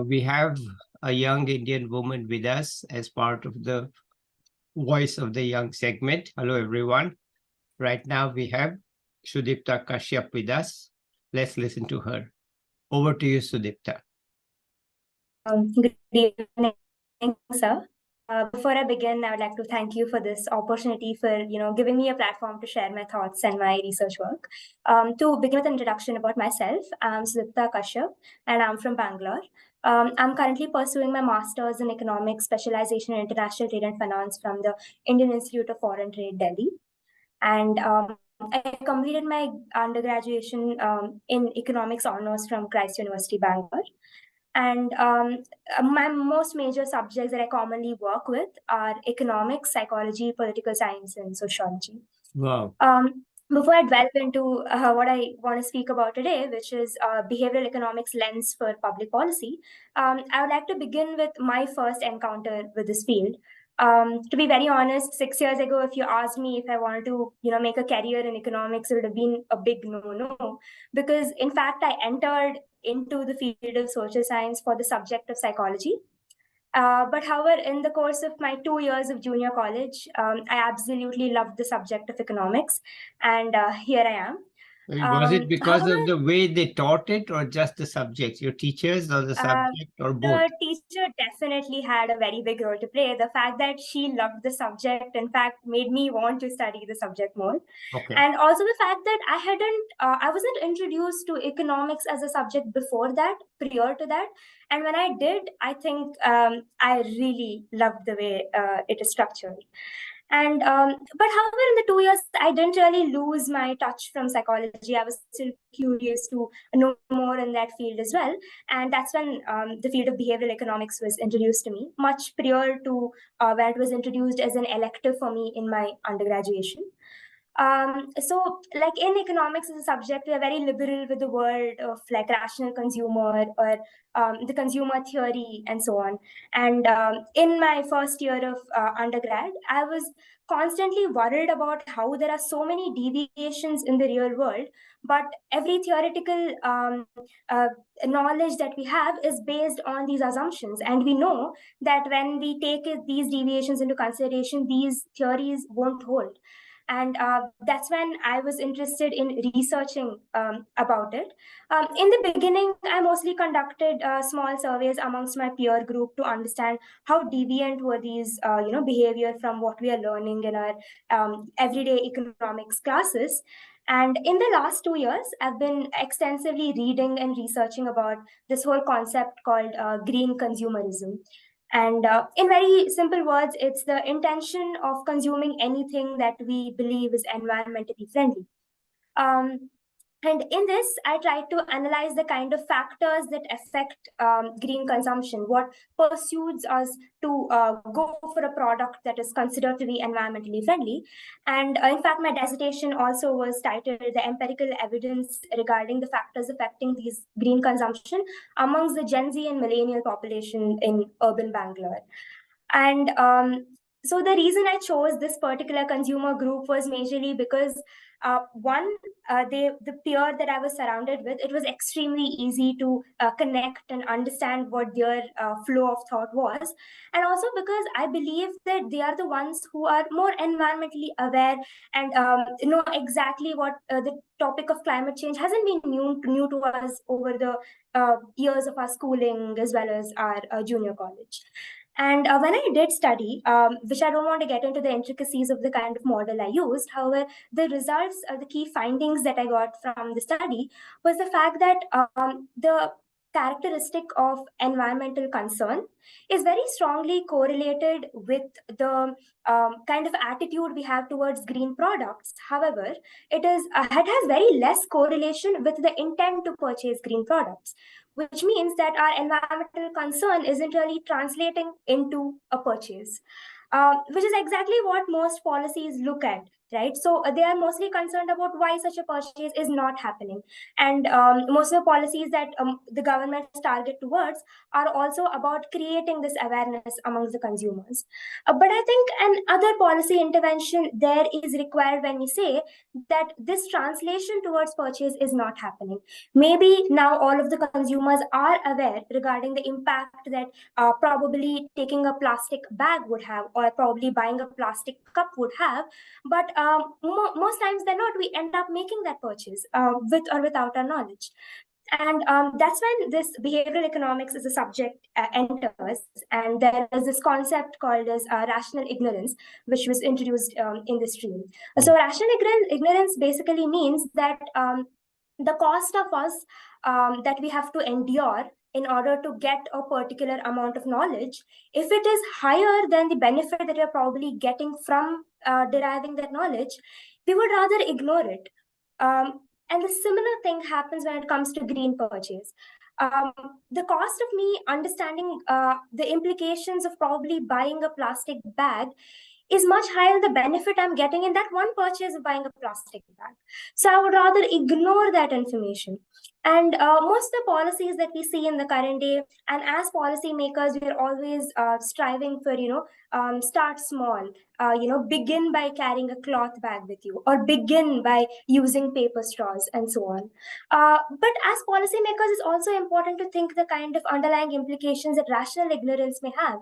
We have a young Indian woman with us as part of the Voice of the Young segment. Hello, everyone. Right now, we have Sudipta Kashyap with us. Let's listen to her. Over to you, Sudipta. Good evening, sir. Before I begin, I would like to thank you for this opportunity for giving me a platform to share my thoughts and my research work. To begin with an introduction about myself, I'm Sudipta Kashyap and I'm from Bangalore. I'm currently pursuing my master's in economics, specialization in international trade and finance from the Indian Institute of Foreign Trade, Delhi. And I completed my undergraduate in economics honors from Christ University Bangalore. And my most major subjects that I commonly work with are economics, psychology, political science, and sociology. Wow. Before I delve into what I want to speak about today, which is behavioral economics lens for public policy, I would like to begin with my first encounter with this field. To be very honest, 6 years ago, if you asked me if I wanted to, make a career in economics, it would have been a big no, because in fact, I entered into the field of social science for the subject of psychology. But however, in the course of my 2 years of junior college, I absolutely loved the subject of economics, and here I am. Was it because of the way they taught it, or just the subjects, your teachers, or the subject, or both? The teacher definitely had a very big role to play. The fact that she loved the subject, in fact, made me want to study the subject more. Okay. And also the fact that I wasn't introduced to economics as a subject before that, prior to that. And when I did, I think I really loved the way it is structured. And but however, in the 2 years, I didn't really lose my touch from psychology. I was still curious to know more in that field as well. And that's when the field of behavioral economics was introduced to me, much prior to where it was introduced as an elective for me in my undergraduation. So like in economics as a subject, we are very liberal with the word of like rational consumer or the consumer theory and so on. And in my first year of undergrad, I was constantly worried about how there are so many deviations in the real world, but every theoretical knowledge that we have is based on these assumptions. And we know that when we take these deviations into consideration, these theories won't hold. And that's when I was interested in researching about it. In the beginning, I mostly conducted small surveys amongst my peer group to understand how deviant were these, behavior from what we are learning in our everyday economics classes. And in the last 2 years, I've been extensively reading and researching about this whole concept called green consumerism. And in very simple words, it's the intention of consuming anything that we believe is environmentally friendly. And in this, I tried to analyze the kind of factors that affect green consumption, what pursues us to go for a product that is considered to be environmentally friendly. And in fact, my dissertation also was titled The Empirical Evidence Regarding the Factors Affecting These Green Consumption Amongst the Gen Z and Millennial Population in Urban Bangalore. And so the reason I chose this particular consumer group was majorly because the peer that I was surrounded with, it was extremely easy to connect and understand what their flow of thought was. And also because I believe that they are the ones who are more environmentally aware and know exactly what the topic of climate change hasn't been new to us over the years of our schooling as well as our junior college. And when I did study, which I don't want to get into the intricacies of the kind of model I used, however, the results, the key findings that I got from the study was the fact that the characteristic of environmental concern is very strongly correlated with the kind of attitude we have towards green products. However, it has very less correlation with the intent to purchase green products, which means that our environmental concern isn't really translating into a purchase, which is exactly what most policies look at right? So they are mostly concerned about why such a purchase is not happening. And most of the policies that the governments target towards are also about creating this awareness amongst the consumers. But I think another policy intervention there is required when we say that this translation towards purchase is not happening. Maybe now all of the consumers are aware regarding the impact that probably taking a plastic bag would have, or probably buying a plastic cup would have. But most times than not, we end up making that purchase with or without our knowledge. And that's when this behavioral economics as a subject enters, and there is this concept called as rational ignorance, which was introduced in the stream. So rational ignorance basically means that the cost of us that we have to endure in order to get a particular amount of knowledge, if it is higher than the benefit that you're probably getting from deriving that knowledge, we would rather ignore it. And the similar thing happens when it comes to green purchase. Um, the cost of me understanding the implications of probably buying a plastic bag is much higher than the benefit I'm getting in that one purchase of buying a plastic bag. So I would rather ignore that information. And most of the policies that we see in the current day, and as policymakers, we're always striving for, start small. Begin by carrying a cloth bag with you, or begin by using paper straws, and so on. But as policymakers, it's also important to think the kind of underlying implications that rational ignorance may have.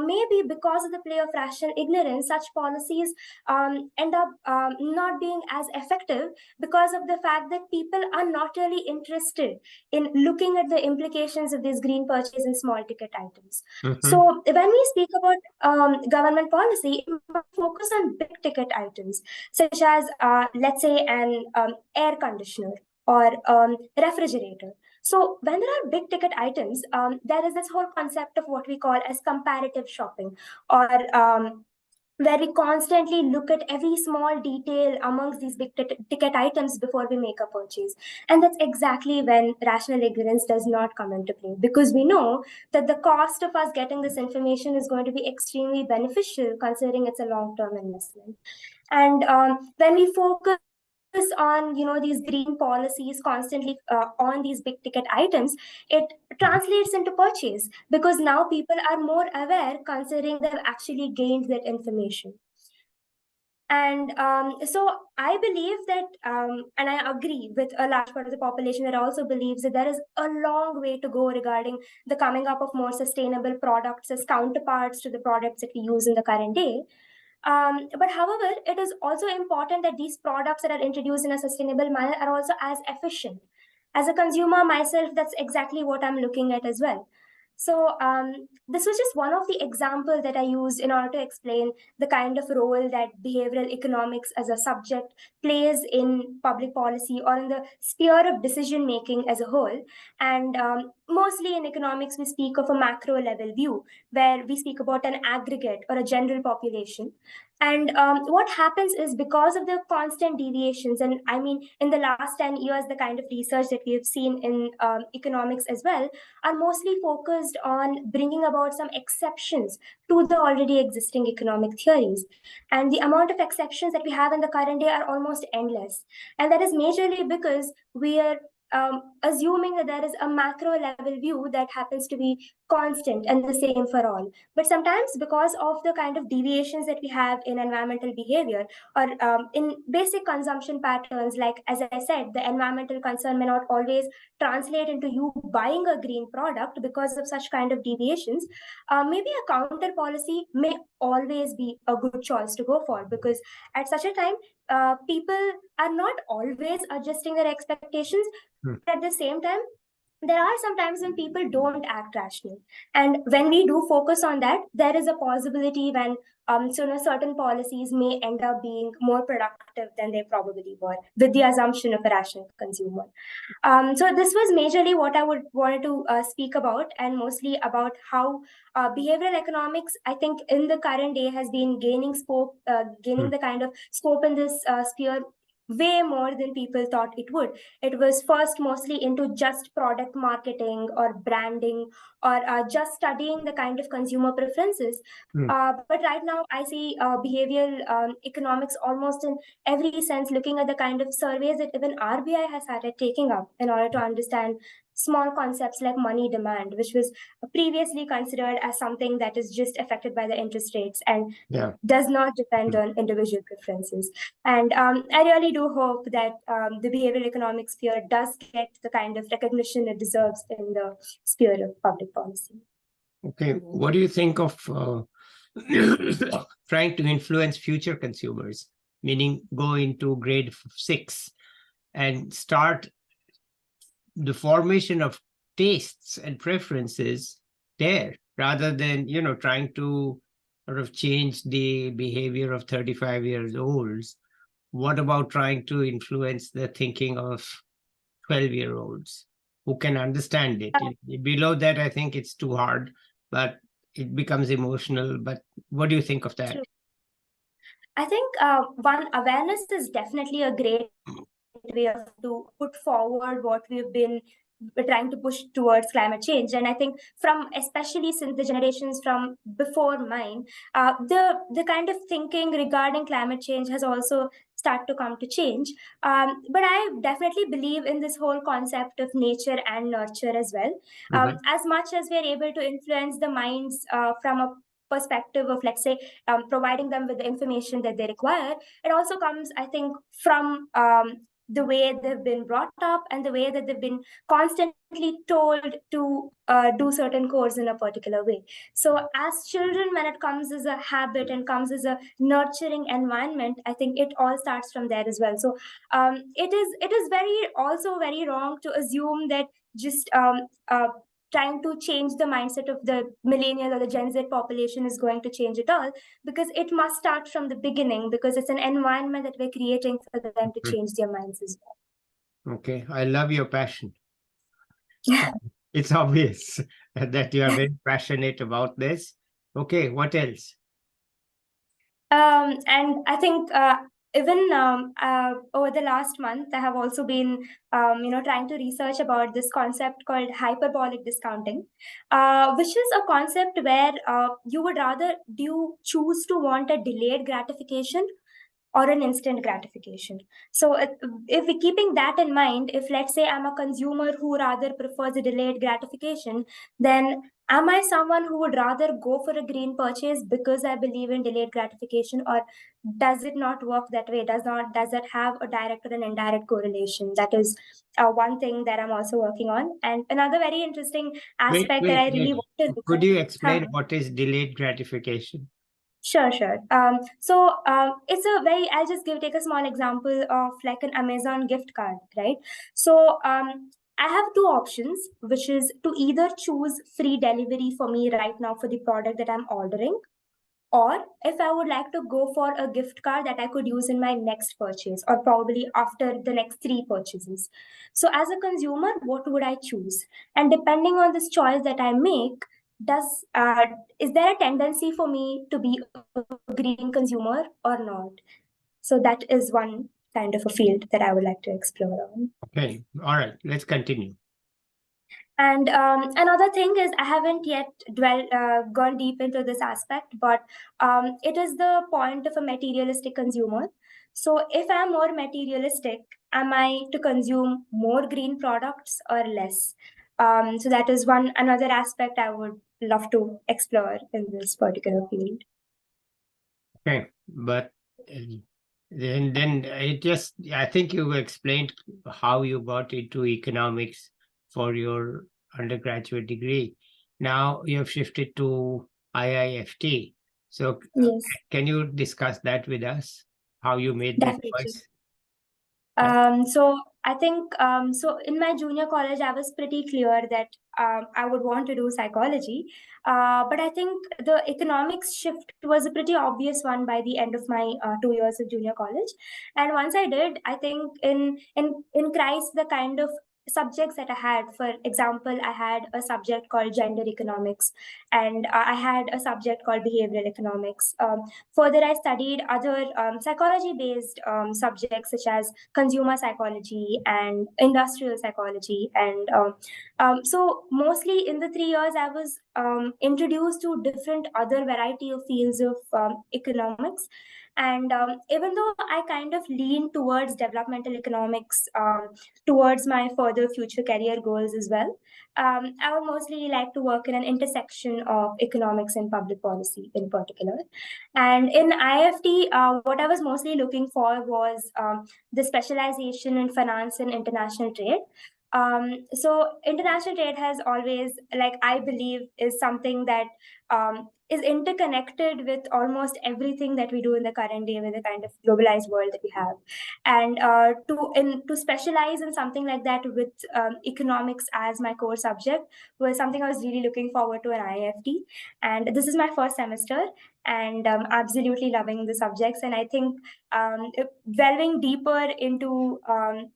Maybe because of the play of rational ignorance, such policies end up not being as effective because of the fact that people are not really interested in looking at the implications of these green purchase and small ticket items. So when we speak about government policy, it must focus on big ticket items, such as, let's say, an air conditioner or refrigerator. So when there are big ticket items, there is this whole concept of what we call as comparative shopping, or where we constantly look at every small detail amongst these big ticket items before we make a purchase. And that's exactly when rational ignorance does not come into play, because we know that the cost of us getting this information is going to be extremely beneficial, considering it's a long-term investment. And when we focus on these green policies constantly on these big ticket items, it translates into purchase, because now people are more aware, considering they've actually gained that information. And so I believe that, and I agree with a large part of the population that also believes that there is a long way to go regarding the coming up of more sustainable products as counterparts to the products that we use in the current day. But however, it is also important that these products that are introduced in a sustainable manner are also as efficient. As a consumer myself, that's exactly what I'm looking at as well. So this was just one of the examples that I used in order to explain the kind of role that behavioral economics as a subject plays in public policy, or in the sphere of decision making as a whole. And mostly in economics, we speak of a macro level view, where we speak about an aggregate or a general population. And what happens is, because of the constant deviations, and I mean, in the last 10 years, the kind of research that we have seen in economics as well are mostly focused on bringing about some exceptions to the already existing economic theories. And the amount of exceptions that we have in the current day are almost endless. And that is majorly because we are assuming that there is a macro level view that happens to be constant and the same for all. But sometimes, because of the kind of deviations that we have in environmental behavior, or in basic consumption patterns, like as I said, the environmental concern may not always translate into you buying a green product because of such kind of deviations. Maybe a counter policy may always be a good choice to go for, because at such a time, people are not always adjusting their expectations. But at the same time, there are some times when people don't act rationally. And when we do focus on that, there is a possibility when certain policies may end up being more productive than they probably were, with the assumption of a rational consumer. So this was majorly what I would wanted to speak about, and mostly about how behavioral economics, I think, in the current day has been gaining scope, gaining the kind of scope in this sphere, way more than people thought it would. It was first mostly into just product marketing or branding, or just studying the kind of consumer preferences. But right now, I see behavioral economics almost in every sense, looking at the kind of surveys that even RBI has started taking up in order to understand small concepts like money demand, which was previously considered as something that is just affected by the interest rates and does not depend on individual preferences. And I really do hope that the behavioral economics sphere does get the kind of recognition it deserves in the sphere of public policy. Okay, what do you think of trying to influence future consumers, meaning go into grade 6 and start the formation of tastes and preferences there, rather than, trying to sort of change the behavior of 35 years olds? What about trying to influence the thinking of 12-year-olds who can understand it? Below that, I think it's too hard, but it becomes emotional. But what do you think of that? True. I think one, awareness is definitely a great way of to put forward what we've been trying to push towards climate change. And I think from, especially since the generations from before mine, the kind of thinking regarding climate change has also start to come to change. But I definitely believe in this whole concept of nature and nurture as well. As much as we're able to influence the minds from a perspective of, let's say, providing them with the information that they require, it also comes, I think, from the way they've been brought up and the way that they've been constantly told to do certain chores in a particular way. So as children, when it comes as a habit and comes as a nurturing environment, I think it all starts from there as well. So it is very wrong to assume that just trying to change the mindset of the millennial or the Gen Z population is going to change it all, because it must start from the beginning, because it's an environment that we're creating for them to change their minds as well. Okay, I love your passion. It's obvious that you are very passionate about this. Okay, what else? And I think even over the last month, I have also been, trying to research about this concept called hyperbolic discounting, which is a concept where do you choose to want a delayed gratification or an instant gratification? So if we keeping that in mind, if let's say I'm a consumer who rather prefers a delayed gratification, then am I someone who would rather go for a green purchase because I believe in delayed gratification, or does it not work that way? Does that have a direct or an indirect correlation? That is one thing that I'm also working on. And another very interesting aspect that I really want to look Could at. you explain what is delayed gratification? Sure. It's a very, I'll just take a small example of like an Amazon gift card, right? So I have two options, which is to either choose free delivery for me right now for the product that I'm ordering, or if I would like to go for a gift card that I could use in my next purchase, or probably after the next 3 purchases. So as a consumer, what would I choose? And depending on this choice that I make, is there a tendency for me to be a green consumer or not? So that is one kind of a field that I would like to explore on. Okay, all right, let's continue. And another thing is, I haven't yet gone deep into this aspect, but it is the point of a materialistic consumer. So if I'm more materialistic, am I to consume more green products or less? So that is another aspect I would love to explore in this particular field. Okay, but then I think you explained how you got into economics for your undergraduate degree. Now you have shifted to IIFT. So Yes, can you discuss that with us? How you made that definitely. choice? So I think so in my junior college, I was pretty clear that I would want to do psychology. But I think the economics shift was a pretty obvious one by the end of my 2 years of junior college. And once I did, I think in Christ, the kind of subjects that I had. For example, I had a subject called gender economics, and I had a subject called behavioral economics. Further, I studied other psychology-based subjects such as consumer psychology and industrial psychology. And so mostly in the 3 years, I was introduced to different other variety of fields of economics. And even though I kind of lean towards developmental economics towards my further future career goals as well, I would mostly like to work in an intersection of economics and public policy in particular. And in IFT, what I was mostly looking for was the specialization in finance and international trade. So international trade has always, like, I believe, is something that is interconnected with almost everything that we do in the current day with the kind of globalized world that we have. And to specialize in something like that with economics as my core subject was something I was really looking forward to in IFT. And this is my first semester, and absolutely loving the subjects. And I think delving deeper into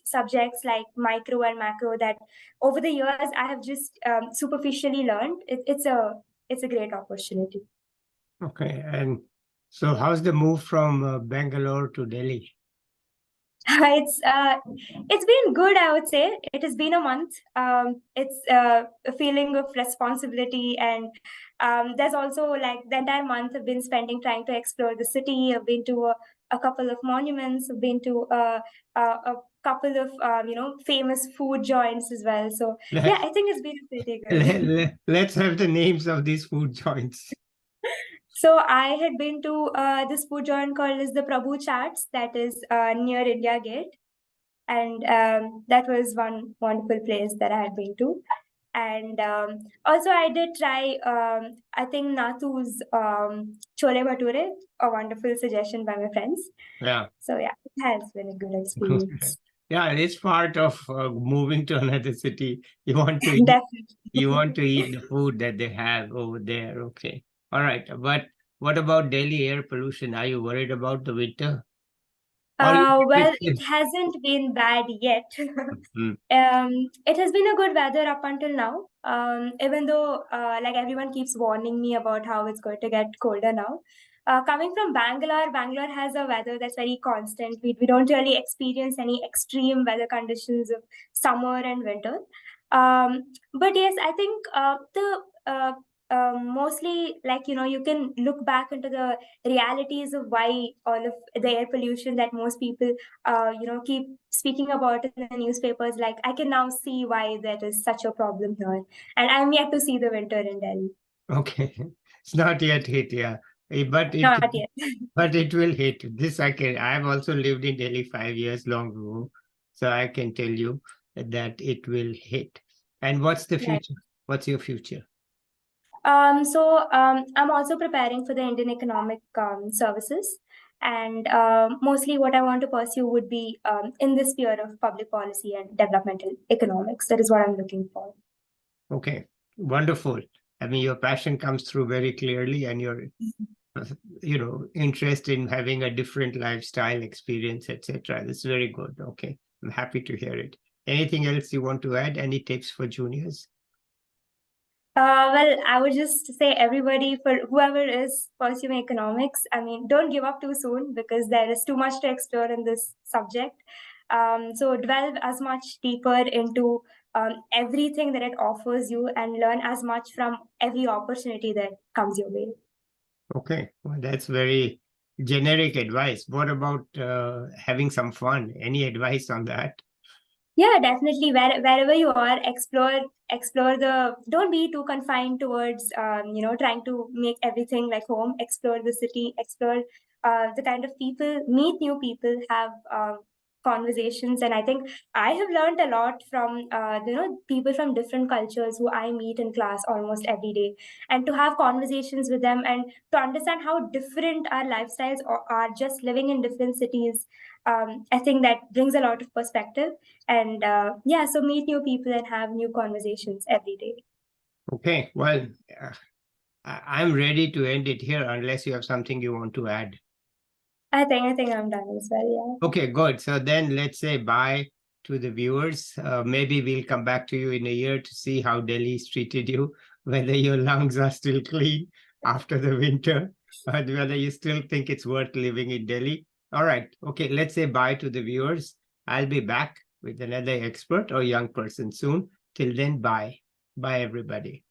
subjects like micro and macro that over the years I have just superficially learned, it's a great opportunity. Okay. And so how's the move from Bangalore to Delhi? It's been good, I would say. It has been a month. It's a feeling of responsibility, and there's also, like, the entire month I've been spending trying to explore the city. I've been to a couple of monuments. I've been to a couple of famous food joints as well. So yeah, I think it's been pretty good. Let's have the names of these food joints. So I had been to this food joint called as the Prabhu Chats, that is near India Gate. And that was one wonderful place that I had been to. And also I did try, I think, Nathu's Chole Bhature, a wonderful suggestion by my friends. Yeah. So yeah, it has been a good experience. Yeah, it is part of moving to another city. You want to eat, you want to eat the food that they have over there. Okay. All right. But what about Delhi air pollution? Are you worried about the winter? Well, it hasn't been bad yet. It has been a good weather up until now. Even though, like, everyone keeps warning me about how it's going to get colder now. Coming from Bangalore, Bangalore has a weather that's very constant. We don't really experience any extreme weather conditions of summer and winter. But yes, I think mostly, like, you can look back into the realities of why all of the air pollution that most people keep speaking about in the newspapers. Like, I can now see why that is such a problem here, and I'm yet to see the winter in Delhi. Okay, it's not yet hit, yeah, but Not yet. But it will hit. This I can. I've also lived in Delhi 5 years long ago, so I can tell you that it will hit. And what's the future? What's your future? So I'm also preparing for the Indian Economic Services, and mostly what I want to pursue would be in the sphere of public policy and developmental economics. That is what I'm looking for. Okay, wonderful. I mean, your passion comes through very clearly, and your interest in having a different lifestyle experience, etc. That's very good. Okay, I'm happy to hear it. Anything else you want to add? Any tips for juniors? Well, I would just say, everybody, for whoever is pursuing economics, I mean, don't give up too soon, because there is too much to explore in this subject. So delve as much deeper into everything that it offers you, and learn as much from every opportunity that comes your way. Okay, well, that's very generic advice. What about having some fun? Any advice on that? Yeah, definitely. Wherever you are, explore don't be too confined towards trying to make everything like home. Explore the city, explore the kind of people, meet new people, have conversations. And I think I have learned a lot from people from different cultures who I meet in class almost every day, and to have conversations with them and to understand how different our lifestyles are just living in different cities. I think that brings a lot of perspective. And so meet new people and have new conversations every day. Okay, well, I'm ready to end it here unless you have something you want to add. I think I'm done as well, yeah. Okay, good. So then let's say bye to the viewers. Maybe we'll come back to you in a year to see how Delhi's treated you, whether your lungs are still clean after the winter, and whether you still think it's worth living in Delhi. All right. Okay, let's say bye to the viewers. I'll be back with another expert or young person soon. Till then, bye. Bye, everybody.